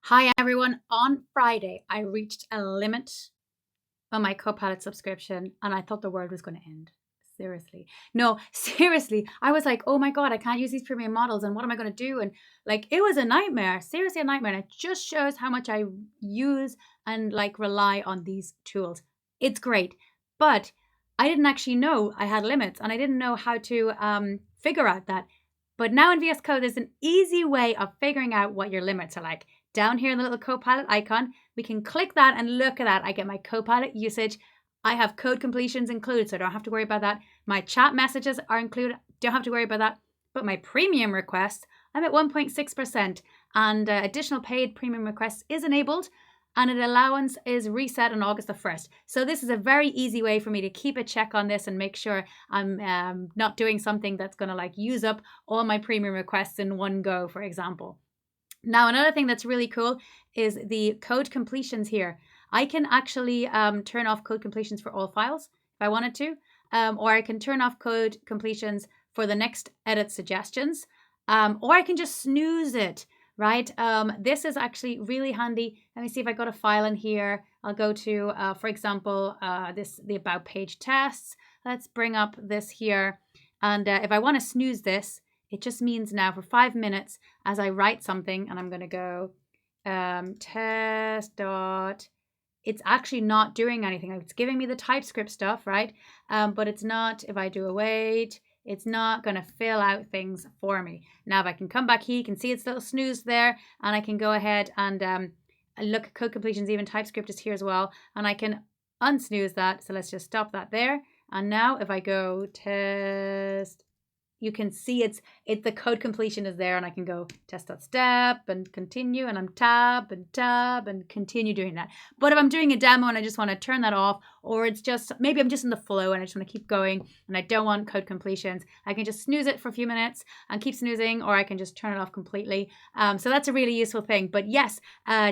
Hi everyone. On Friday, I reached a limit on my Copilot subscription and I thought the world was going to end. Seriously. No, seriously. I was like, oh my God, I can't use these premium models and what am I going to do? And like, it was a nightmare, seriously a nightmare. And it just shows how much I use and like rely on these tools. It's great. But I didn't actually know I had limits and I didn't know how to figure out that. But now in VS Code, there's an easy way of figuring out what your limits are like. Down here in the little Copilot icon, we can click that and look at that. I get my Copilot usage. I have code completions included, so I don't have to worry about that. My chat messages are included, don't have to worry about that. But my premium requests, I'm at 1.6%, and additional paid premium requests is enabled, and an allowance is reset on August the 1st. So this is a very easy way for me to keep a check on this and make sure I'm not doing something that's going to like use up all my premium requests in one go, for example. Now, another thing that's really cool is the code completions here. I can actually turn off code completions for all files if I wanted to, or I can turn off code completions for the next edit suggestions, or I can just snooze it, right? This is actually really handy. Let me see if I got a file in here. I'll go to, for example, the about page tests. Let's bring up this here. And if I want to snooze this, it just means now for 5 minutes as I write something, and I'm going to go test dot. It's actually not doing anything. It's giving me the TypeScript stuff, right? But it's not, if I do await, it's not going to fill out things for me. Now, if I can come back here, you can see it's little snooze there, and I can go ahead and look at code completions, even TypeScript is here as well, and I can unsnooze that. So let's just stop that there. And now if I go test, you can see it's the code completion is there, and I can go test.step and continue, and I'm tab and continue doing that. But if I'm doing a demo and I just want to turn that off, or it's just maybe I'm just in the flow and I just want to keep going and I don't want code completions, I can just snooze it for a few minutes and keep snoozing, or I can just turn it off completely. So that's a really useful thing. But yes,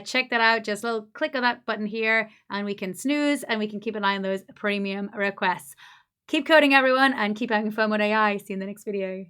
check that out. Just a little click on that button here and we can snooze and we can keep an eye on those premium requests. Keep coding, everyone, and keep having fun with AI. See you in the next video.